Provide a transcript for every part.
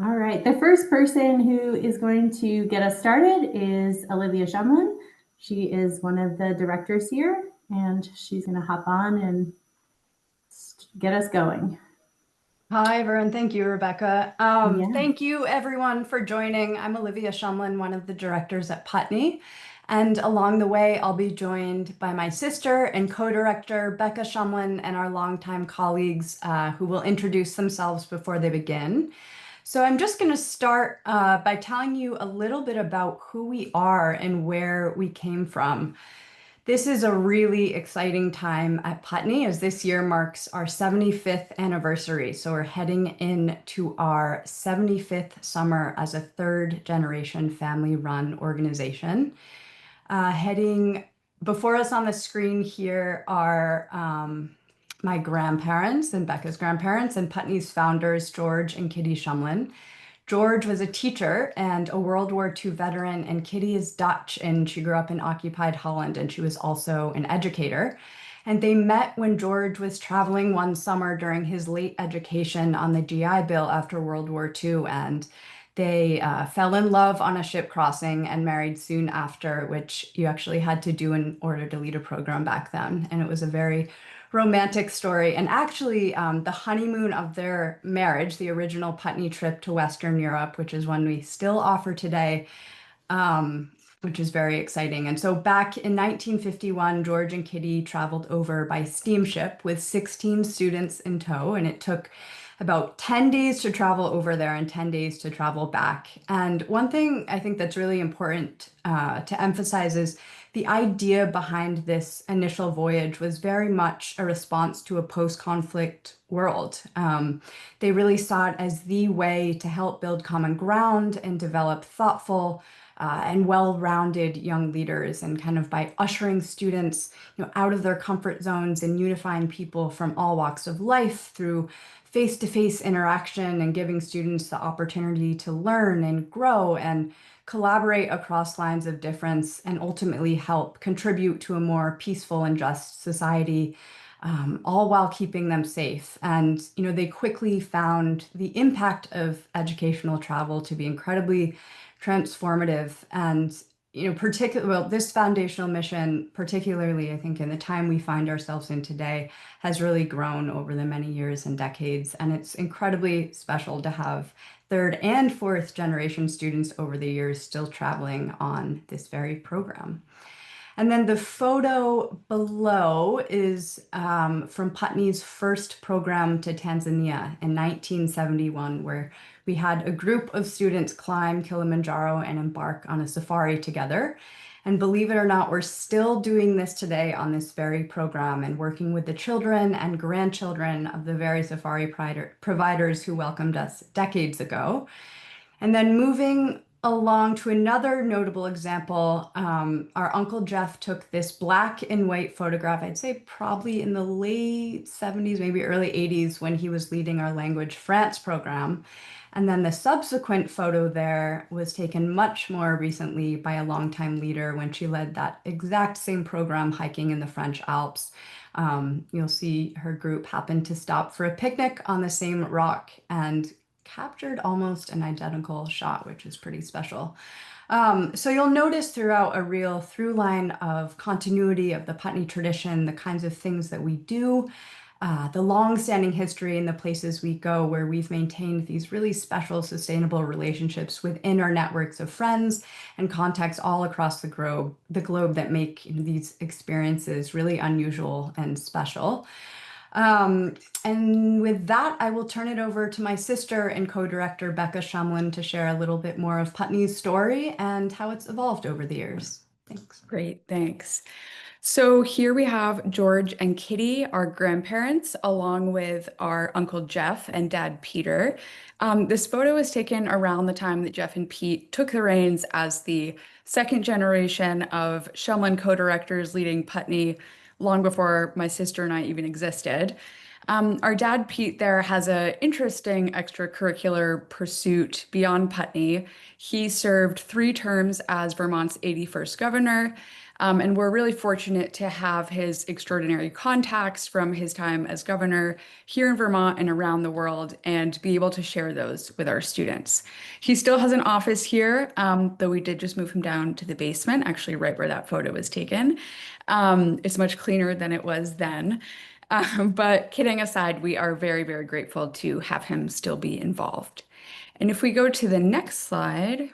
All right, the first person who is going to get us started is Olivia Shumlin. She is one of the directors here, and she's going to hop on and get us going. Hi, everyone. Thank you, Rebecca. Yeah. Thank you, everyone, for joining. I'm Olivia Shumlin, one of the directors at Putney. And along the way, I'll be joined by my sister and co-director, Becca Shumlin, and our longtime colleagues who will introduce themselves before they begin. So I'm just going to start by telling you a little bit about who we are and where we came from. This is a really exciting time at Putney as this year marks our 75th anniversary. So we're heading into our 75th summer as a third generation family run organization. Heading before us on the screen here are my grandparents and Becca's grandparents and Putney's founders, George and Kitty Shumlin. George was a teacher and a World War II veteran, and Kitty is Dutch, and she grew up in occupied Holland, and she was also an educator. And they met when George was traveling one summer during his late education on the GI Bill after World War II, and they fell in love on a ship crossing and married soon after, which you actually had to do in order to lead a program back then. And it was a very romantic story. And actually, the honeymoon of their marriage, the original Putney trip to Western Europe, which is one we still offer today, which is very exciting. And so back in 1951, George and Kitty traveled over by steamship with 16 students in tow, and it took about 10 days to travel over there and 10 days to travel back. And one thing I think that's really important to emphasize is the idea behind this initial voyage was very much a response to a post-conflict world. They really saw it as the way to help build common ground and develop thoughtful and well-rounded young leaders, and kind of by ushering students, out of their comfort zones and unifying people from all walks of life through face-to-face interaction and giving students the opportunity to learn and grow and collaborate across lines of difference and ultimately help contribute to a more peaceful and just society, all while keeping them safe. And, they quickly found the impact of educational travel to be incredibly transformative. And, particularly, well, this foundational mission, particularly, I think, in the time we find ourselves in today, has really grown over the many years and decades. And it's incredibly special to have third and fourth generation students over the years still traveling on this very program. And then the photo below is from Putney's first program to Tanzania in 1971, where we had a group of students climb Kilimanjaro and embark on a safari together. And believe it or not, we're still doing this today on this very program and working with the children and grandchildren of the very safari providers who welcomed us decades ago. And then moving along to another notable example, our Uncle Jeff took this black and white photograph, I'd say probably in the late 70s, maybe early 80s, when he was leading our Language France program. And then the subsequent photo there was taken much more recently by a longtime leader when she led that exact same program hiking in the French Alps. You'll see her group happened to stop for a picnic on the same rock and captured almost an identical shot, which is pretty special. So you'll notice throughout a real through line of continuity of the Putney tradition, the kinds of things that we do, the long-standing history and the places we go where we've maintained these really special, sustainable relationships within our networks of friends and contacts all across the globe that make these experiences really unusual and special. And with that, I will turn it over to my sister and co-director, Becca Shumlin, to share a little bit more of Putney's story and how it's evolved over the years. Thanks. Great, thanks. So here we have George and Kitty, our grandparents, along with our Uncle Jeff and Dad Peter. This photo was taken around the time that Jeff and Pete took the reins as the second generation of Shumlin co-directors leading Putney long before my sister and I even existed. Our dad, Pete, there has an interesting extracurricular pursuit beyond Putney. He served 3 terms as Vermont's 81st governor. And we're really fortunate to have his extraordinary contacts from his time as governor here in Vermont and around the world and be able to share those with our students. He still has an office here, though we did just move him down to the basement, actually right where that photo was taken. It's much cleaner than it was then. But kidding aside, we are very, very grateful to have him still be involved. And if we go to the next slide.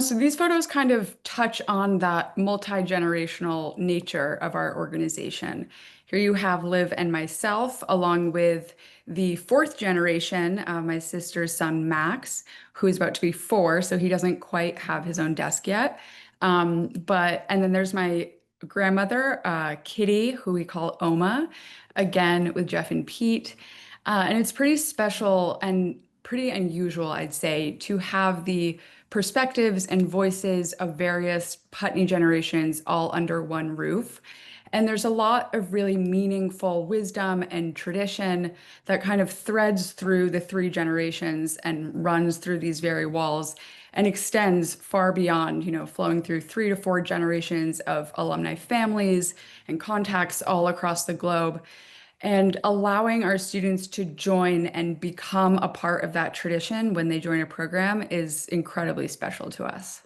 So these photos kind of touch on that multi-generational nature of our organization. Here you have Liv and myself, along with the fourth generation, my sister's son, Max, who is about to be 4, so he doesn't quite have his own desk yet. And then there's my grandmother, Kitty, who we call Oma, again with Jeff and Pete. And it's pretty special and pretty unusual, I'd say, to have the perspectives and voices of various Putney generations all under one roof. And there's a lot of really meaningful wisdom and tradition that kind of threads through the 3 generations and runs through these very walls and extends far beyond, flowing through 3 to 4 generations of alumni families and contacts all across the globe. And allowing our students to join and become a part of that tradition when they join a program is incredibly special to us.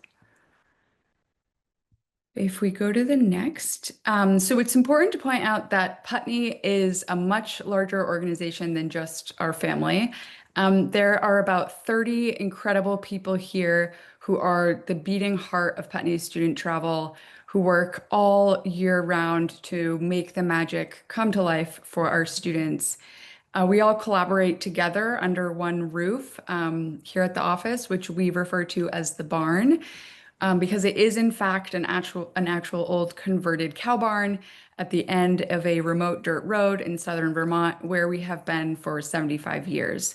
If we go to the next, so it's important to point out that Putney is a much larger organization than just our family. There are about 30 incredible people here who are the beating heart of Putney's student travel, who work all year round to make the magic come to life for our students. We all collaborate together under one roof here at the office, which we refer to as the barn, because it is in fact an actual old converted cow barn at the end of a remote dirt road in southern Vermont, where we have been for 75 years.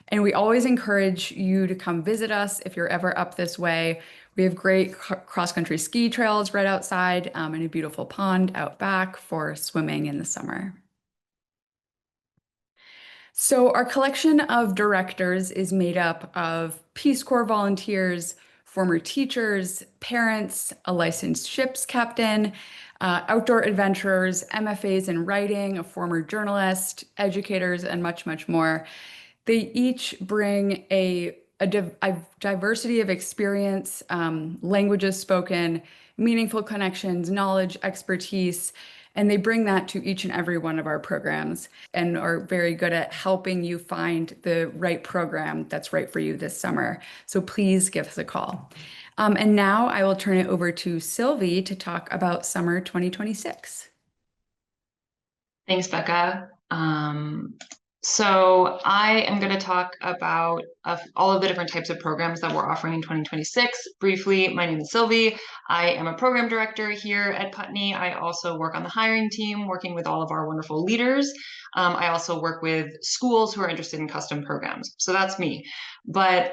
And we always encourage you to come visit us if you're ever up this way. We have great cross-country ski trails right outside and a beautiful pond out back for swimming in the summer. So our collection of directors is made up of Peace Corps volunteers, former teachers, parents, a licensed ship's captain, outdoor adventurers, MFAs in writing, a former journalist, educators, and much, much more. They each bring a diversity of experience, languages spoken, meaningful connections, knowledge, expertise, and they bring that to each and every one of our programs and are very good at helping you find the right program that's right for you this summer. So please give us a call. And now I will turn it over to Sylvie to talk about summer 2026. Thanks, Becca. So I am going to talk about all of the different types of programs that we're offering in 2026. Briefly, my name is Sylvie. I am a program director here at Putney. I also work on the hiring team, working with all of our wonderful leaders. I also work with schools who are interested in custom programs. So that's me. But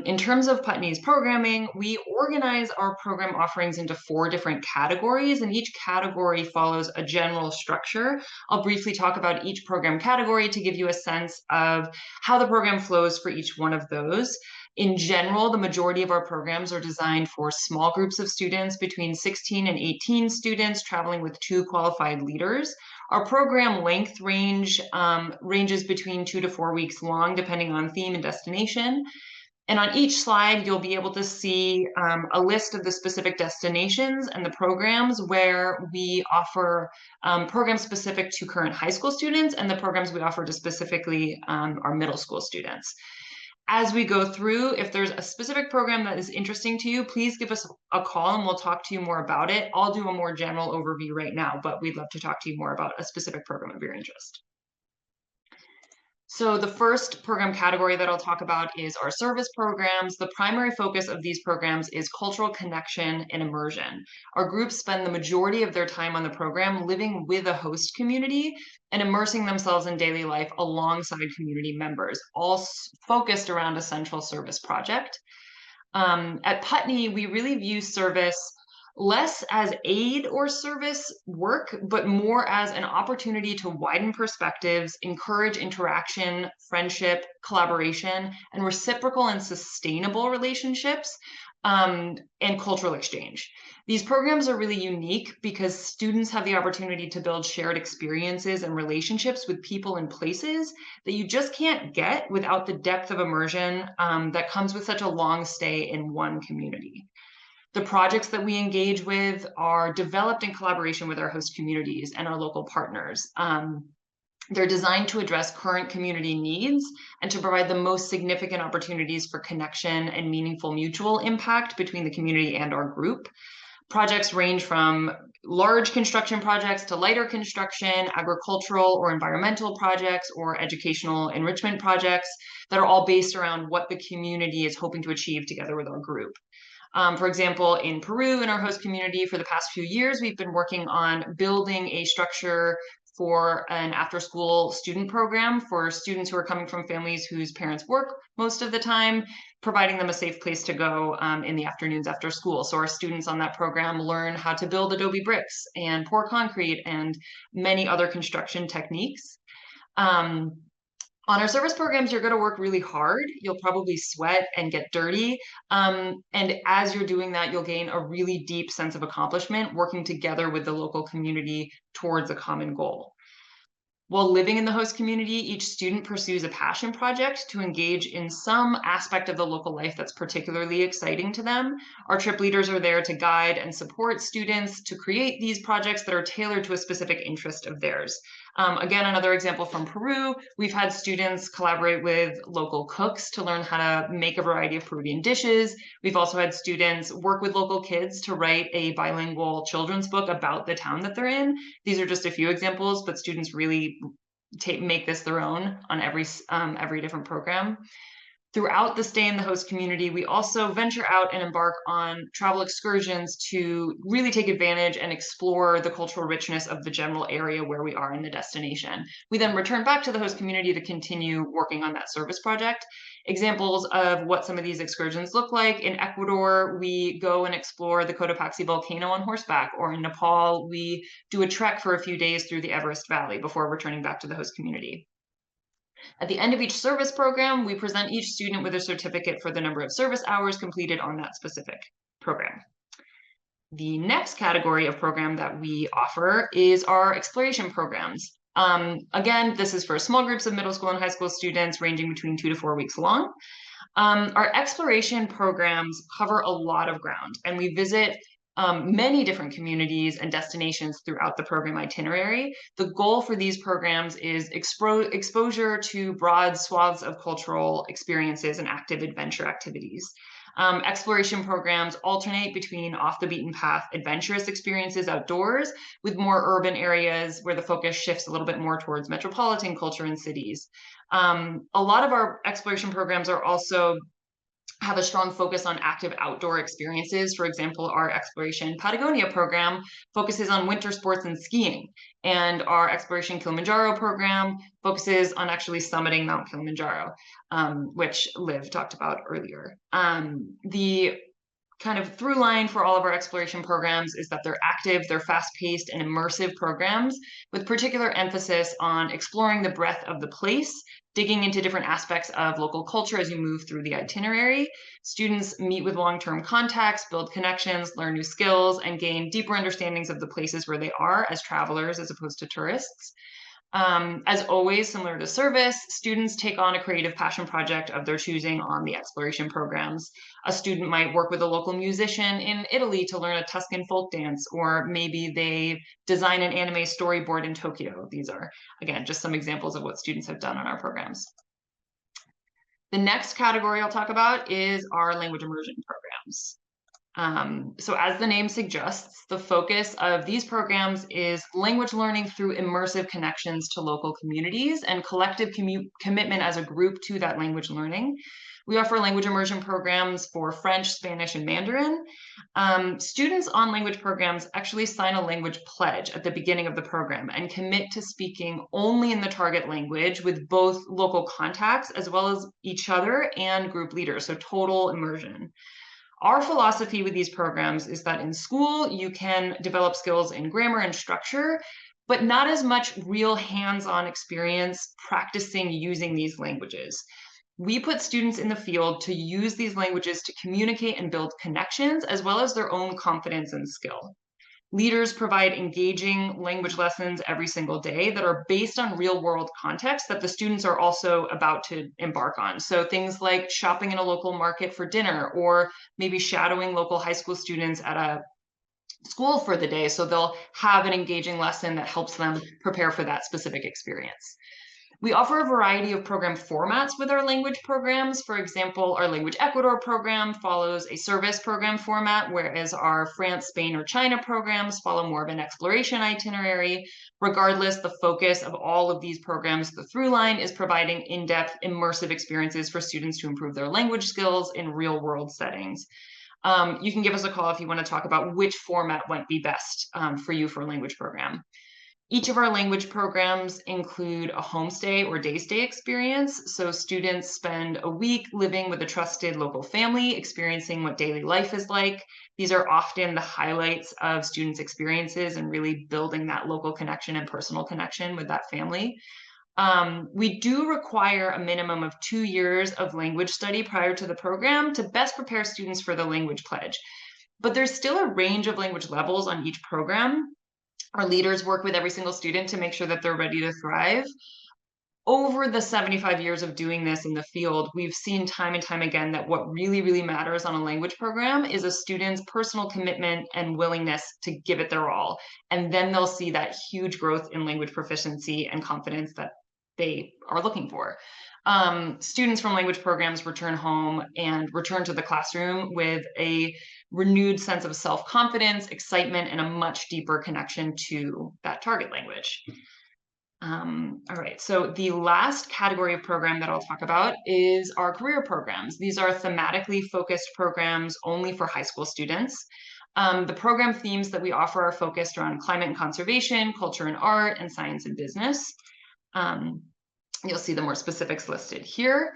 in terms of Putney's programming, we organize our program offerings into 4 different categories, and each category follows a general structure. I'll briefly talk about each program category to give you a sense of how the program flows for each one of those. In general, the majority of our programs are designed for small groups of students between 16 and 18 students traveling with 2 qualified leaders. Our program length ranges between 2 to 4 weeks long, depending on theme and destination. And on each slide, you'll be able to see a list of the specific destinations and the programs where we offer programs specific to current high school students and the programs we offer to specifically our middle school students. As we go through, if there's a specific program that is interesting to you, please give us a call and we'll talk to you more about it. I'll do a more general overview right now, but we'd love to talk to you more about a specific program of your interest. So the first program category that I'll talk about is our service programs. The primary focus of these programs is cultural connection and immersion. Our groups spend the majority of their time on the program living with a host community and immersing themselves in daily life alongside community members, all focused around a central service project. At Putney, we really view service less as aid or service work, but more as an opportunity to widen perspectives, encourage interaction, friendship, collaboration, and reciprocal and sustainable relationships and cultural exchange. These programs are really unique because students have the opportunity to build shared experiences and relationships with people and places that you just can't get without the depth of immersion that comes with such a long stay in one community. The projects that we engage with are developed in collaboration with our host communities and our local partners. They're designed to address current community needs and to provide the most significant opportunities for connection and meaningful mutual impact between the community and our group. Projects range from large construction projects to lighter construction, agricultural or environmental projects, or educational enrichment projects that are all based around what the community is hoping to achieve together with our group. For example, in Peru, in our host community, for the past few years, we've been working on building a structure for an after-school student program for students who are coming from families whose parents work most of the time, providing them a safe place to go in the afternoons after school. So our students on that program learn how to build adobe bricks and pour concrete and many other construction techniques. On our service programs, you're going to work really hard. You'll probably sweat and get dirty. And as you're doing that, you'll gain a really deep sense of accomplishment working together with the local community towards a common goal. While living in the host community, each student pursues a passion project to engage in some aspect of the local life that's particularly exciting to them. Our trip leaders are there to guide and support students to create these projects that are tailored to a specific interest of theirs. Again, another example from Peru, we've had students collaborate with local cooks to learn how to make a variety of Peruvian dishes. We've also had students work with local kids to write a bilingual children's book about the town that they're in. These are just a few examples, but students really make this their own on every different program. Throughout the stay in the host community, we also venture out and embark on travel excursions to really take advantage and explore the cultural richness of the general area where we are in the destination. We then return back to the host community to continue working on that service project. Examples of what some of these excursions look like: in Ecuador, we go and explore the Cotopaxi volcano on horseback, or in Nepal, we do a trek for a few days through the Everest Valley before returning back to the host community. At the end of each service program, we present each student with a certificate for the number of service hours completed on that specific program. The next category of program that we offer is our exploration programs. Again, this is for small groups of middle school and high school students ranging between 2 to 4 weeks long. Our exploration programs cover a lot of ground, and we visit many different communities and destinations throughout the program itinerary. The goal for these programs is exposure to broad swaths of cultural experiences and active adventure activities. Exploration programs alternate between off the beaten path adventurous experiences outdoors with more urban areas where the focus shifts a little bit more towards metropolitan culture and cities. A lot of our exploration programs are also have a strong focus on active outdoor experiences. For example, our Exploration Patagonia program focuses on winter sports and skiing, and our Exploration Kilimanjaro program focuses on actually summiting Mount Kilimanjaro, which Liv talked about earlier. The kind of through line for all of our exploration programs is that they're active, they're fast-paced and immersive programs with particular emphasis on exploring the breadth of the place, digging into different aspects of local culture as you move through the itinerary. Students meet with long-term contacts, build connections, learn new skills, and gain deeper understandings of the places where they are as travelers as opposed to tourists. As always, similar to service, students take on a creative passion project of their choosing on the exploration programs. A student might work with a local musician in Italy to learn a Tuscan folk dance, or maybe they design an anime storyboard in Tokyo. These are, again, just some examples of what students have done on our programs. The next category I'll talk about is our language immersion programs. So as the name suggests, the focus of these programs is language learning through immersive connections to local communities and collective commitment as a group to that language learning. We offer language immersion programs for French, Spanish, and Mandarin. Students on language programs actually sign a language pledge at the beginning of the program and commit to speaking only in the target language with both local contacts as well as each other and group leaders, so total immersion. Our philosophy with these programs is that in school, you can develop skills in grammar and structure, but not as much real hands-on experience practicing using these languages. We put students in the field to use these languages to communicate and build connections, as well as their own confidence and skill. Leaders provide engaging language lessons every single day that are based on real world context that the students are also about to embark on. So things like shopping in a local market for dinner, or maybe shadowing local high school students at a school for the day. So they'll have an engaging lesson that helps them prepare for that specific experience. We offer a variety of program formats with our language programs. For example, our Language Ecuador program follows a service program format, whereas our France, Spain, or China programs follow more of an exploration itinerary. Regardless, the focus of all of these programs, the through line, is providing in-depth, immersive experiences for students to improve their language skills in real-world settings. You can give us a call if you want to talk about which format might be best for you for a language program. Each of our language programs include a homestay or day stay experience. So students spend a week living with a trusted local family, experiencing what daily life is like. These are often the highlights of students' experiences and really building that local connection and personal connection with that family. We do require a minimum of 2 years of language study prior to the program to best prepare students for the language pledge. But there's still a range of language levels on each program. Our leaders work with every single student to make sure that they're ready to thrive. Over the 75 years of doing this in the field, we've seen time and time again that what really, really matters on a language program is a student's personal commitment and willingness to give it their all. And then they'll see that huge growth in language proficiency and confidence that they are looking for. Students from language programs return home and return to the classroom with a renewed sense of self-confidence, excitement, and a much deeper connection to that target language. All right, so the last category of program that I'll talk about is our career programs. These are thematically focused programs only for high school students. The program themes that we offer are focused around climate and conservation, culture and art, and science and business. You'll see the more specifics listed here.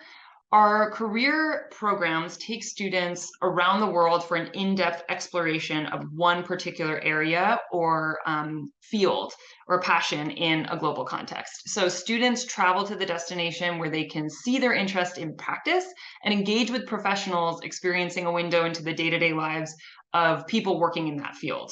Our career programs take students around the world for an in-depth exploration of one particular area or field or passion in a global context. So students travel to the destination where they can see their interest in practice and engage with professionals experiencing a window into the day-to-day lives of people working in that field.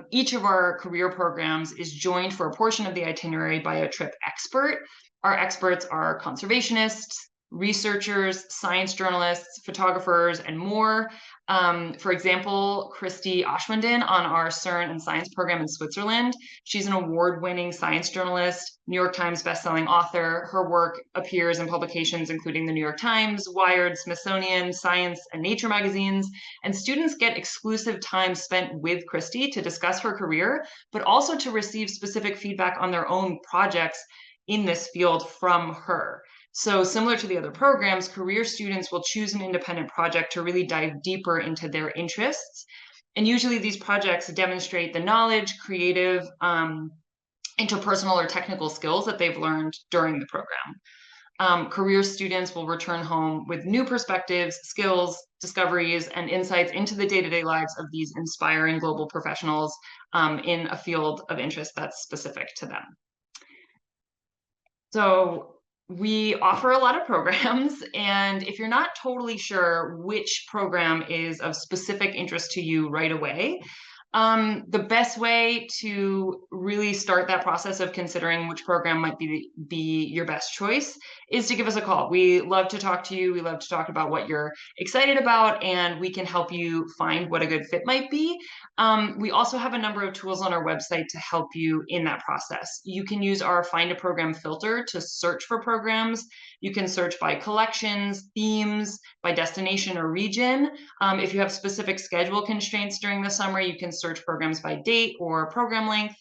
Each of our career programs is joined for a portion of the itinerary by a trip expert. Our experts are conservationists, researchers, science journalists, photographers, and more. For example, Christy Ashwindon on our CERN and science program in Switzerland. She's an award-winning science journalist, New York Times bestselling author. Her work appears in publications including the New York Times, Wired, Smithsonian, Science, and Nature magazines. And students get exclusive time spent with Christy to discuss her career, but also to receive specific feedback on their own projects in this field from her. So similar to the other programs, career students will choose an independent project to really dive deeper into their interests. And usually these projects demonstrate the knowledge, creative, interpersonal or technical skills that they've learned during the program. Career students will return home with new perspectives, skills, discoveries, and insights into the day-to-day lives of these inspiring global professionals in a field of interest that's specific to them. So we offer a lot of programs, and if you're not totally sure which program is of specific interest to you right away, the best way to really start that process of considering which program might be your best choice is to give us a call. We love to talk to you. We love to talk about what you're excited about, and we can help you find what a good fit might be. We also have a number of tools on our website to help you in that process. You can use our Find a Program filter to search for programs. You can search by collections, themes, by destination or region. If you have specific schedule constraints during the summer, you can search programs by date or program length.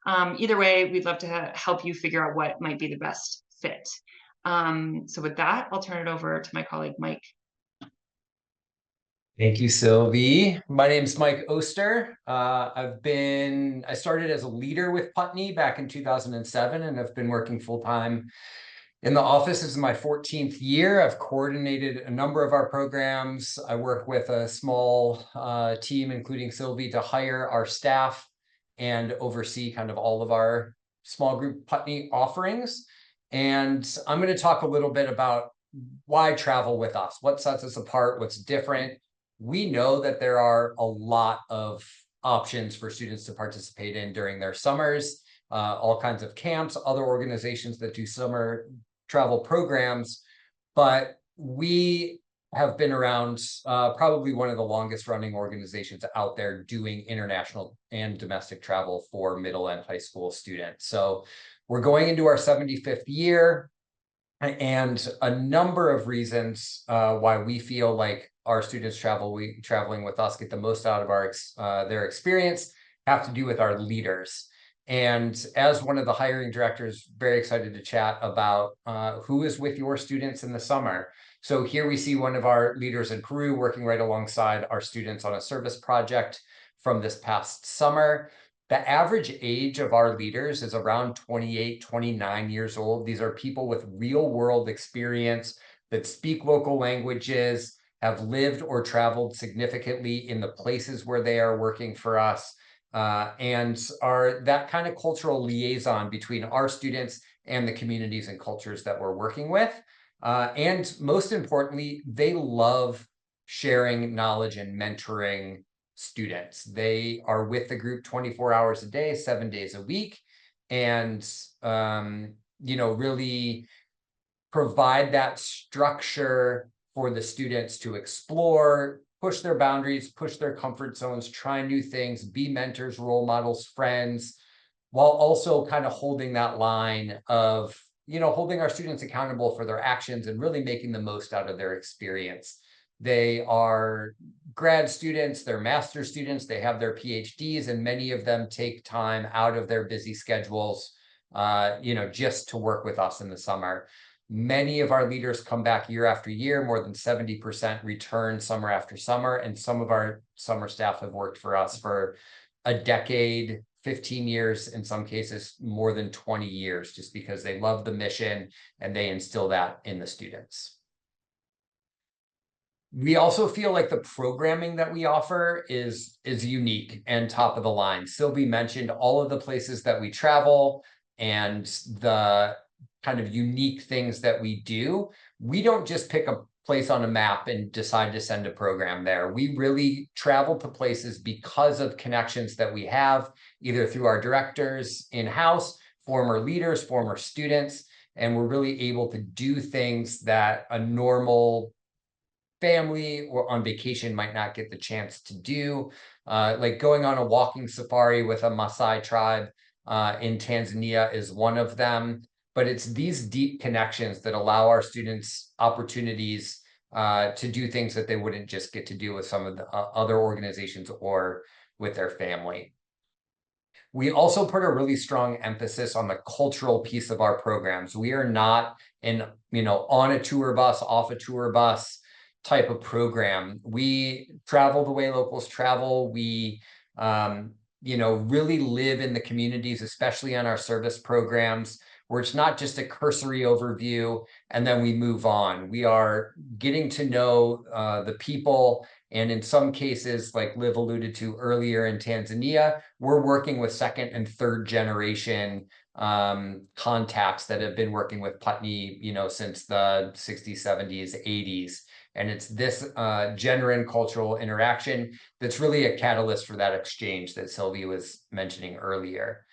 Either way, we'd love to help you figure out what might be the best fit. So with that, I'll turn it over to my colleague, Mike. Thank you, Sylvie. My name is Mike Oster. I started as a leader with Putney back in 2007, and I've been working full-time in the office. This is my 14th year. I've coordinated a number of our programs. I work with a small team, including Sylvie, to hire our staff and oversee kind of all of our small group Putney offerings. And I'm going to talk a little bit about why travel with us? What sets us apart? What's different? We know that there are a lot of options for students to participate in during their summers, all kinds of camps, other organizations that do summer travel programs, but we have been around probably one of the longest running organizations out there doing international and domestic travel for middle and high school students. So we're going into our 75th year, and a number of reasons why we feel like our students traveling with us get the most out of their experience have to do with our leaders. And as one of the hiring directors, very excited to chat about who is with your students in the summer. So here we see one of our leaders in Peru working right alongside our students on a service project from this past summer. The average age of our leaders is around 28, 29 years old. These are people with real world experience that speak local languages, have lived or traveled significantly in the places where they are working for us, and are that kind of cultural liaison between our students and the communities and cultures that we're working with. And most importantly, they love sharing knowledge and mentoring students. They are with the group 24 hours a day, 7 days a week, and really provide that structure for the students to explore, push their boundaries, push their comfort zones, try new things, be mentors, role models, friends, while also kind of holding that line of, holding our students accountable for their actions and really making the most out of their experience. They are grad students, they're master students, they have their PhDs, and many of them take time out of their busy schedules, just to work with us in the summer. Many of our leaders come back year after year, more than 70% return summer after summer, and some of our summer staff have worked for us for a decade, 15 years, in some cases more than 20 years, just because they love the mission and they instill that in the students. We also feel like the programming that we offer is unique and top of the line. Sylvie mentioned all of the places that we travel and the kind of unique things that we do. We don't just pick a place on a map and decide to send a program there. We really travel to places because of connections that we have, either through our directors in-house, former leaders, former students, and we're really able to do things that a normal family or on vacation might not get the chance to do, like going on a walking safari with a Maasai tribe in Tanzania is one of them. But it's these deep connections that allow our students opportunities to do things that they wouldn't just get to do with some of the other organizations or with their family. We also put a really strong emphasis on the cultural piece of our programs. We are not on a tour bus, off a tour bus type of program. We travel the way locals travel. We really live in the communities, especially on our service programs, where it's not just a cursory overview and then we move on. We are getting to know the people, and in some cases, like Liv alluded to earlier in Tanzania, we're working with second and third generation contacts that have been working with Putney, since the 60s, 70s, 80s. And it's this genuine cultural interaction that's really a catalyst for that exchange that Sylvie was mentioning earlier.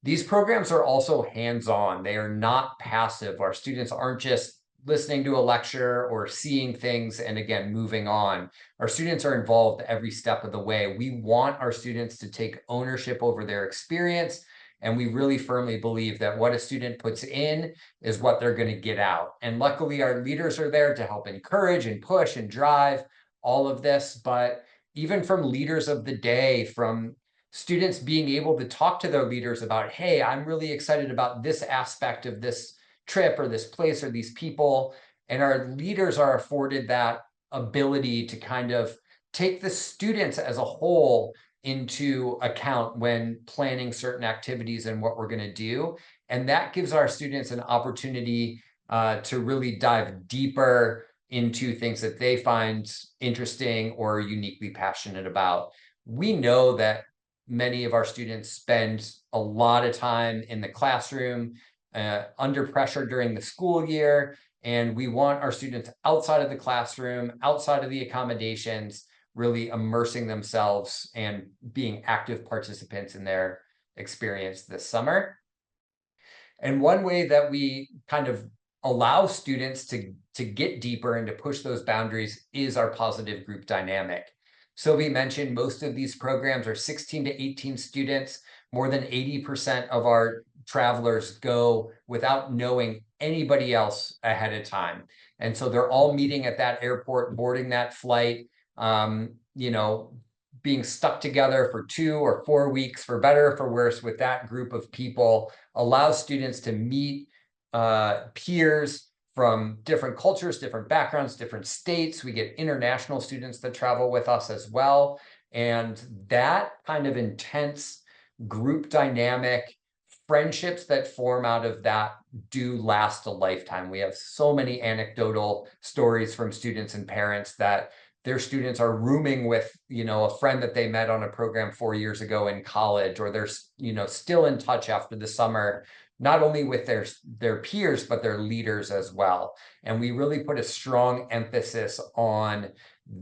These programs are also hands-on. They are not passive. Our students aren't just listening to a lecture or seeing things and again, moving on. Our students are involved every step of the way. We want our students to take ownership over their experience. And we really firmly believe that what a student puts in is what they're going to get out. And luckily, our leaders are there to help encourage and push and drive all of this. But even from leaders of the day, from students being able to talk to their leaders about, hey, I'm really excited about this aspect of this trip or this place or these people. And our leaders are afforded that ability to kind of take the students as a whole into account when planning certain activities and what we're going to do. And that gives our students an opportunity to really dive deeper into things that they find interesting or uniquely passionate about. We know that many of our students spend a lot of time in the classroom under pressure during the school year, And we want our students outside of the classroom, outside of the accommodations, really immersing themselves and being active participants in their experience this summer. And one way that we kind of allow students to get deeper and to push those boundaries is our positive group dynamic. Sylvie mentioned most of these programs are 16 to 18 students. More than 80% of our travelers go without knowing anybody else ahead of time. And so they're all meeting at that airport, boarding that flight, you know, being stuck together for 2 or 4 weeks, for better or for worse, with that group of people allows students to meet peers from different cultures, different backgrounds, different states. We get international students that travel with us as well. And that kind of intense group dynamic, friendships that form out of that do last a lifetime. We have so many anecdotal stories from students and parents that their students are rooming with, you know, a friend that they met on a program 4 years ago in college, or they're, you know, still in touch after the summer, not only with their peers, but their leaders as well. And we really put a strong emphasis on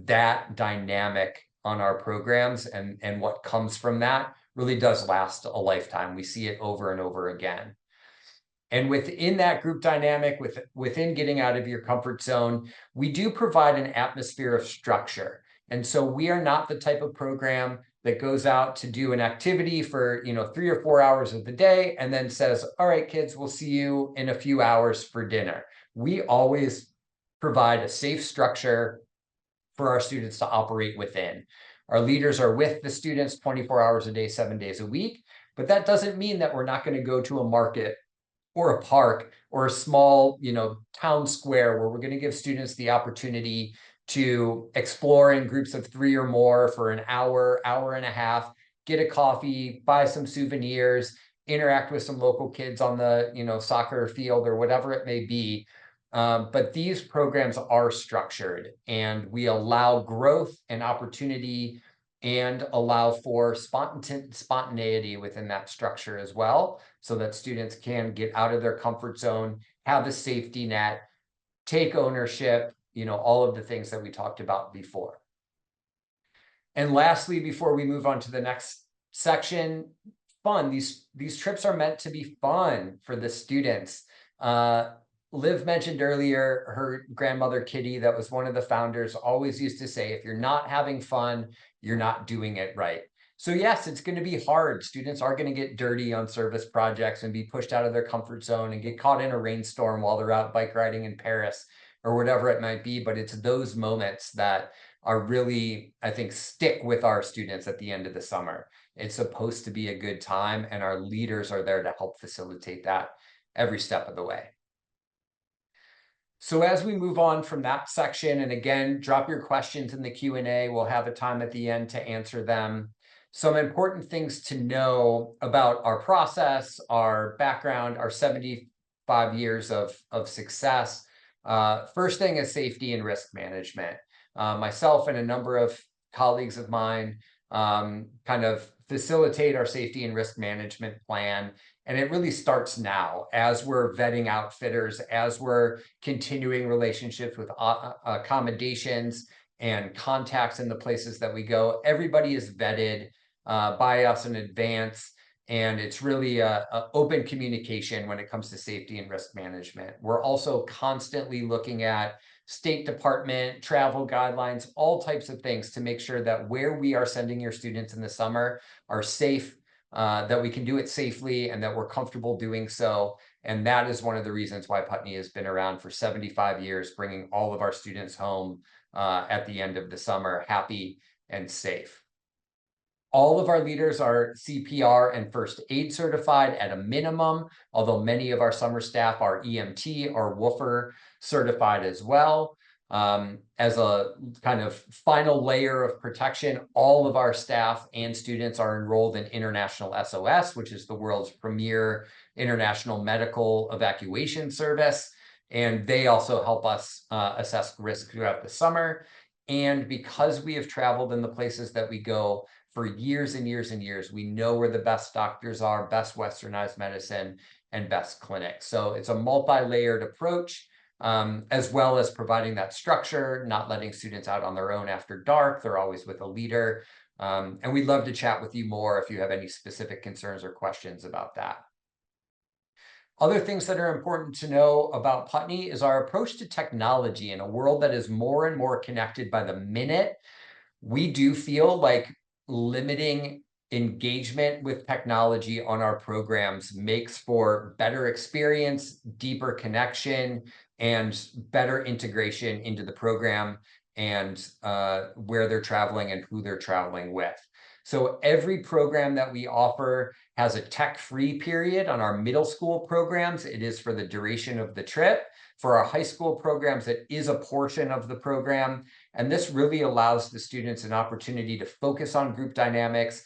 that dynamic on our programs, and what comes from that really does last a lifetime. We see it over and over again. And within that group dynamic, within getting out of your comfort zone, we do provide an atmosphere of structure. And so we are not the type of program that goes out to do an activity for, you know, 3 or 4 hours of the day and then says, all right, kids, we'll see you in a few hours for dinner. We always provide a safe structure for our students to operate within. Our leaders are with the students 24 hours a day, 7 days a week, but that doesn't mean that we're not going to go to a market or a park or a small, you know, town square where we're going to give students the opportunity to explore in groups of 3 or more for an hour, hour and a half, get a coffee, buy some souvenirs, interact with some local kids on the, you know, soccer field or whatever it may be. But these programs are structured, and we allow growth and opportunity and allow for spontaneity within that structure as well, so that students can get out of their comfort zone, have a safety net, take ownership, you know, all of the things that we talked about before. And lastly, before we move on to the next section, fun. These trips are meant to be fun for the students. Liv mentioned earlier, her grandmother, Kitty, that was one of the founders, always used to say, if you're not having fun, you're not doing it right. So yes, it's going to be hard. Students are going to get dirty on service projects and be pushed out of their comfort zone and get caught in a rainstorm while they're out bike riding in Paris or whatever it might be. But it's those moments that are really, I think, stick with our students at the end of the summer. It's supposed to be a good time, and our leaders are there to help facilitate that every step of the way. So as we move on from that section, and again, drop your questions in the Q&A. We'll have a time at the end to answer them. Some important things to know about our process, our background, our 75 years of success. First thing is safety and risk management. Myself and a number of colleagues of mine kind of facilitate our safety and risk management plan. And it really starts now as we're vetting outfitters, as we're continuing relationships with accommodations and contacts in the places that we go. Everybody is vetted by us in advance. And it's really a open communication when it comes to safety and risk management. We're also constantly looking at State Department, travel guidelines, all types of things to make sure that where we are sending your students in the summer are safe, that we can do it safely, and that we're comfortable doing so. And that is one of the reasons why Putney has been around for 75 years, bringing all of our students home at the end of the summer, happy and safe. All of our leaders are CPR and first aid certified at a minimum, although many of our summer staff are EMT or WWOOFer certified as well. As a kind of final layer of protection, all of our staff and students are enrolled in International SOS, which is the world's premier international medical evacuation service. And they also help us assess risk throughout the summer. And because we have traveled in the places that we go for years and years and years, we know where the best doctors are, best westernized medicine, and best clinics. So it's a multi-layered approach. as well as providing that structure, not letting students out on their own after dark. They're always with a leader. And we'd love to chat with you more if you have any specific concerns or questions about that. Other things that are important to know about Putney is our approach to technology in a world that is more and more connected by the minute. We do feel like limiting engagement with technology on our programs makes for better experience, deeper connection, and better integration into the program and where they're traveling and who they're traveling with. So every program that we offer has a tech-free period. On our middle school programs, it is for the duration of the trip. For our high school programs, it is a portion of the program. And this really allows the students an opportunity to focus on group dynamics,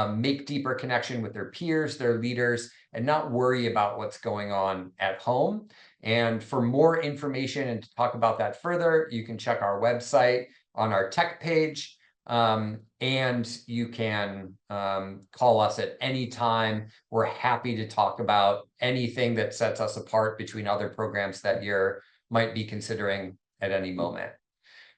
make deeper connection with their peers, their leaders, and not worry about what's going on at home. And for more information and to talk about that further, you can check our website on our tech page. And you can call us at any time. We're happy to talk about anything that sets us apart between other programs that you might be considering at any moment.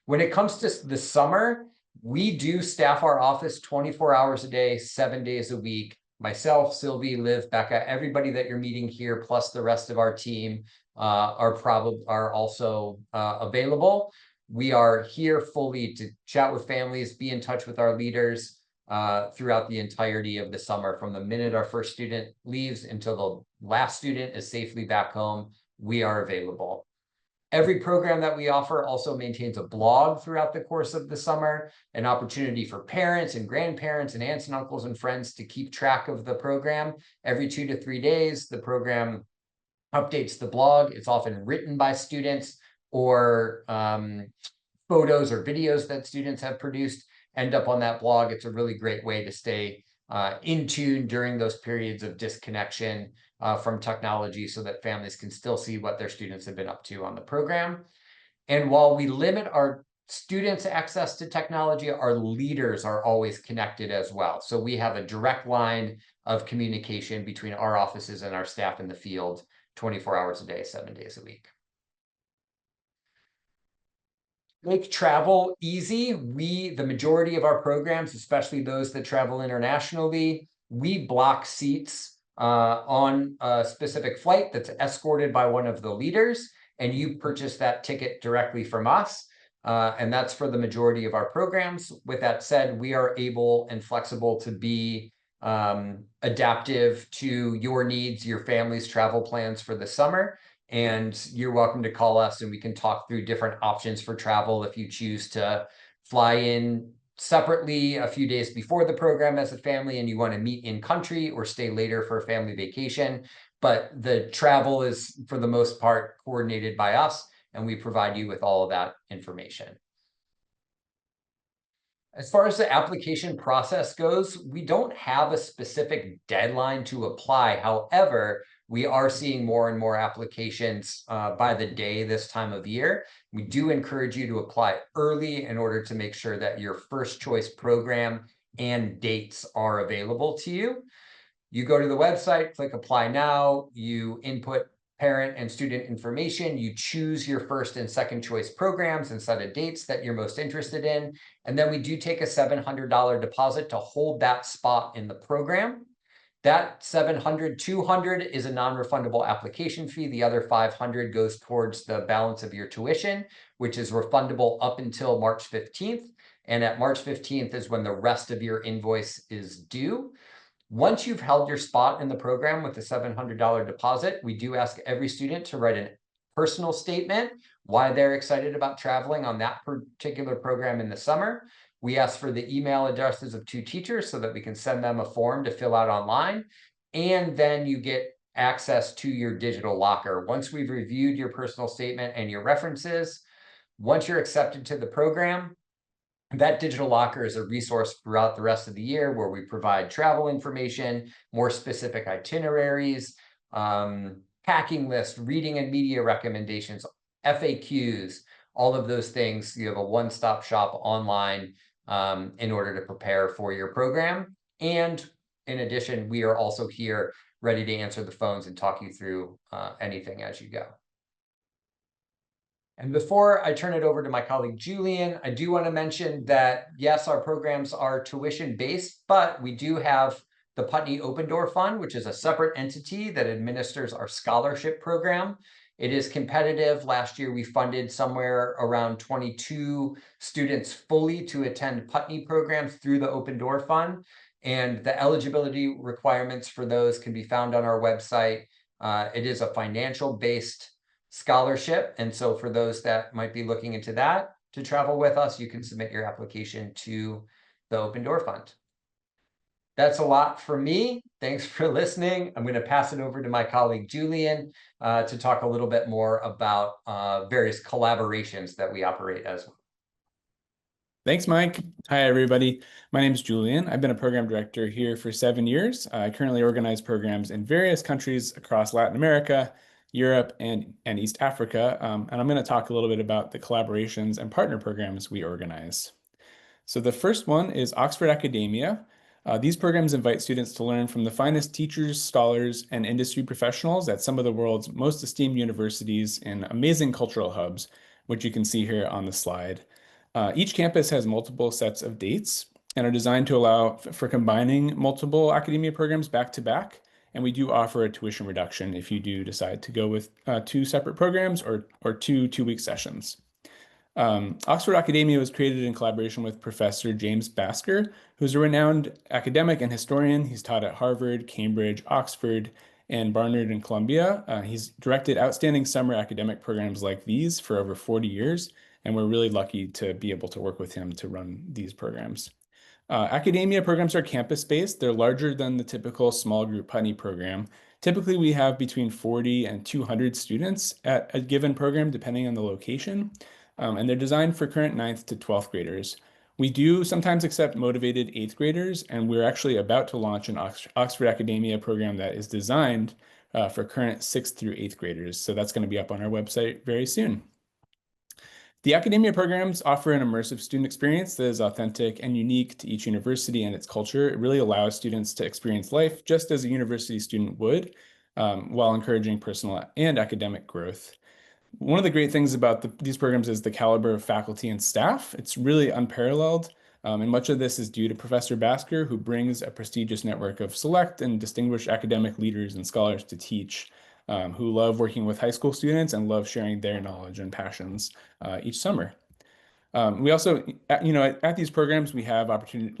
When it comes to the summer, we do staff our office 24 hours a day, 7 days a week. Myself, Sylvie, Liv, Becca, everybody that you're meeting here, plus the rest of our team are also available. We are here fully to chat with families, be in touch with our leaders throughout the entirety of the summer, from the minute our first student leaves until the last student is safely back home. We are available. Every program that we offer also maintains a blog throughout the course of the summer, an opportunity for parents and grandparents and aunts and uncles and friends to keep track of the program. Every 2 to 3 days, the program updates the blog. It's often written by students, or photos or videos that students have produced end up on that blog. It's a really great way to stay in tune during those periods of disconnection from technology, so that families can still see what their students have been up to on the program. And while we limit our students' access to technology, our leaders are always connected as well. So we have a direct line of communication between our offices and our staff in the field 24 hours a day, 7 days a week. Make travel easy. The majority of our programs, especially those that travel internationally, we block seats on a specific flight that's escorted by one of the leaders, and you purchase that ticket directly from us. And that's for the majority of our programs. With that said, we are able and flexible to be adaptive to your needs, your family's travel plans for the summer. And you're welcome to call us and we can talk through different options for travel if you choose to fly in separately a few days before the program as a family and you want to meet in country, or stay later for a family vacation. But the travel is, for the most part, coordinated by us, and we provide you with all of that information. As far as the application process goes, we don't have a specific deadline to apply. However, we are seeing more and more applications by the day this time of year. We do encourage you to apply early in order to make sure that your first choice program and dates are available to you. You go to the website, click apply now, you input parent and student information, you choose your first and second choice programs and set of dates that you're most interested in. And then we do take a $700 deposit to hold that spot in the program. That $700, $200 is a non-refundable application fee. The other $500 goes towards the balance of your tuition, which is refundable up until March 15th. And at March 15th is when the rest of your invoice is due. Once you've held your spot in the program with the $700 deposit, we do ask every student to write a personal statement why they're excited about traveling on that particular program in the summer. We ask for the email addresses of 2 teachers so that we can send them a form to fill out online. And then you get access to your digital locker. Once we've reviewed your personal statement and your references, once you're accepted to the program, that digital locker is a resource throughout the rest of the year where we provide travel information, more specific itineraries, packing list, reading and media recommendations, FAQs, all of those things. You have a one-stop shop online in order to prepare for your program. And in addition, we are also here ready to answer the phones and talk you through anything as you go. And before I turn it over to my colleague Julian, I do want to mention that, yes, our programs are tuition-based, but we do have the Putney Open Door Fund, which is a separate entity that administers our scholarship program. It is competitive. Last year, we funded somewhere around 22 students fully to attend Putney programs through the Open Door Fund. And the eligibility requirements for those can be found on our website. It is a financial-based scholarship. And so for those that might be looking into that to travel with us, you can submit your application to the Open Door Fund. That's a lot for me. Thanks for listening. I'm going to pass it over to my colleague Julian to talk a little bit more about various collaborations that we operate as well. Thanks, Mike. Hi, everybody. My name is Julian. I've been a program director here for 7 years. I currently organize programs in various countries across Latin America, Europe, and East Africa. And I'm going to talk a little bit about the collaborations and partner programs we organize. So the first one is Oxford Academia. These programs invite students to learn from the finest teachers, scholars, and industry professionals at some of the world's most esteemed universities in amazing cultural hubs, which you can see here on the slide. Each campus has multiple sets of dates and are designed to allow for combining multiple academia programs back to back. And we do offer a tuition reduction if you do decide to go with 2 separate programs or 2 two-week sessions. Oxford Academia was created in collaboration with Professor James Basker, who's a renowned academic and historian. He's taught at Harvard, Cambridge, Oxford, and Barnard and Columbia. He's directed outstanding summer academic programs like these for over 40 years, and we're really lucky to be able to work with him to run these programs. Academia programs are campus-based. They're larger than the typical small group Putney program. Typically, we have between 40 and 200 students at a given program, depending on the location. And they're designed for current 9th to 12th graders. We do sometimes accept motivated 8th graders, and we're actually about to launch an Oxford Academia program that is designed for current 6th through 8th graders. So that's going to be up on our website very soon. The academia programs offer an immersive student experience that is authentic and unique to each university and its culture. It really allows students to experience life just as a university student would, while encouraging personal and academic growth. One of the great things about these programs is the caliber of faculty and staff. It's really unparalleled, and much of this is due to Professor Basker, who brings a prestigious network of select and distinguished academic leaders and scholars to teach, who love working with high school students and love sharing their knowledge and passions each summer. We also, at these programs, we have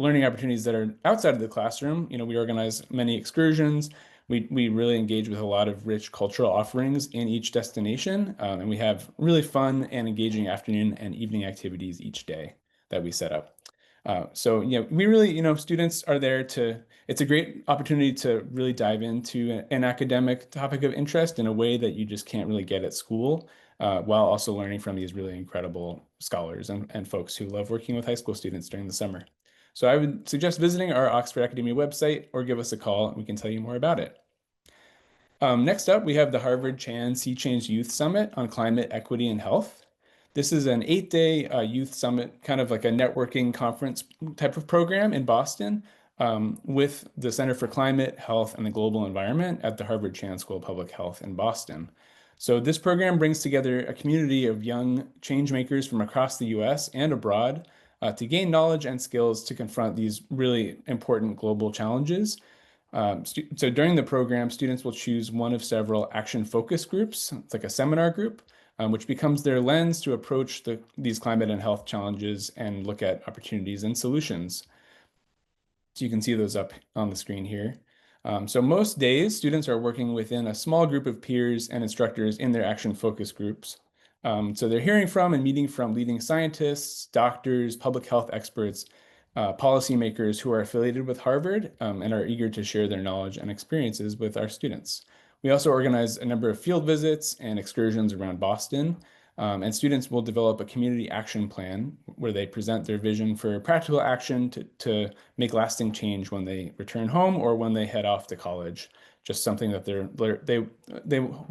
learning opportunities that are outside of the classroom. We organize many excursions. We really engage with a lot of rich cultural offerings in each destination, and we have really fun and engaging afternoon and evening activities each day that we set up. So we really, students are there it's a great opportunity to really dive into an academic topic of interest in a way that you just can't really get at school, while also learning from these really incredible scholars and folks who love working with high school students during the summer. So I would suggest visiting our Oxford Academia website or give us a call and we can tell you more about it. Next up, we have the Harvard Chan Sea Change Youth Summit on Climate, Equity, and Health. This is an 8-day youth summit, kind of like a networking conference type of program in Boston, with the Center for Climate, Health, and the Global Environment at the Harvard Chan School of Public Health in Boston. So this program brings together a community of young change makers from across the US and abroad to gain knowledge and skills to confront these really important global challenges. So during the program, students will choose one of several action focus groups. It's like a seminar group, which becomes their lens to approach these climate and health challenges and look at opportunities and solutions. So you can see those up on the screen here. So most days, students are working within a small group of peers and instructors in their action focus groups. So they're hearing from and meeting from leading scientists, doctors, public health experts, policymakers who are affiliated with Harvard and are eager to share their knowledge and experiences with our students. We also organize a number of field visits and excursions around Boston, and students will develop a community action plan where they present their vision for practical action to make lasting change when they return home or when they head off to college. Just something that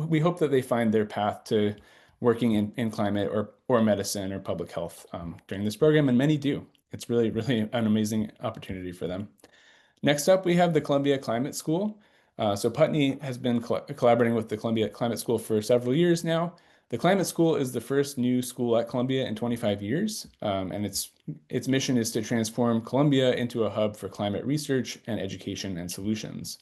we hope that they find their path to working in climate or medicine or public health during this program, and many do. It's really, really an amazing opportunity for them. Next up, we have the Columbia Climate School. So Putney has been collaborating with the Columbia Climate School for several years now. The Climate School is the first new school at Columbia in 25 years, and its mission is to transform Columbia into a hub for climate research and education and solutions.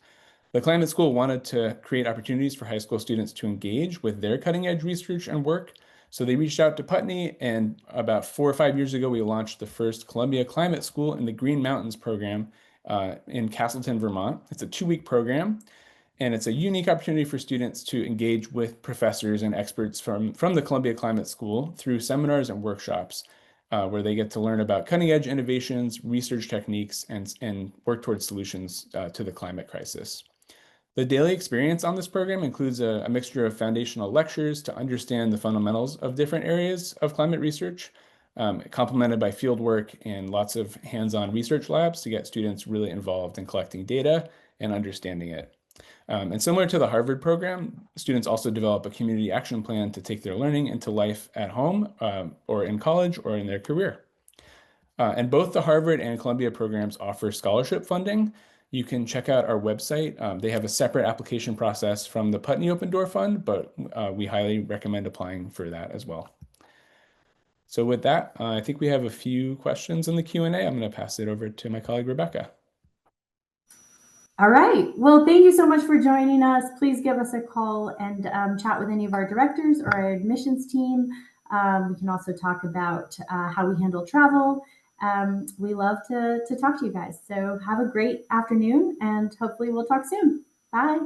The Climate School wanted to create opportunities for high school students to engage with their cutting-edge research and work, so they reached out to Putney, and about 4 or 5 years ago, we launched the first Columbia Climate School in the Green Mountains program in Castleton, Vermont. It's a 2-week program, and it's a unique opportunity for students to engage with professors and experts from the Columbia Climate School through seminars and workshops, where they get to learn about cutting-edge innovations, research techniques, and work towards solutions to the climate crisis. The daily experience on this program includes a mixture of foundational lectures to understand the fundamentals of different areas of climate research, complemented by field work and lots of hands-on research labs to get students really involved in collecting data and understanding it. And similar to the Harvard program, students also develop a community action plan to take their learning into life at home or in college or in their career. And both the Harvard and Columbia programs offer scholarship funding. You can check out our website. They have a separate application process from the Putney Open Door Fund, but we highly recommend applying for that as well. So with that, I think we have a few questions in the Q&A. I'm going to pass it over to my colleague, Rebecca. All right. Well, thank you so much for joining us. Please give us a call and chat with any of our directors or our admissions team. We can also talk about how we handle travel. We love to talk to you guys. So have a great afternoon, and hopefully we'll talk soon. Bye.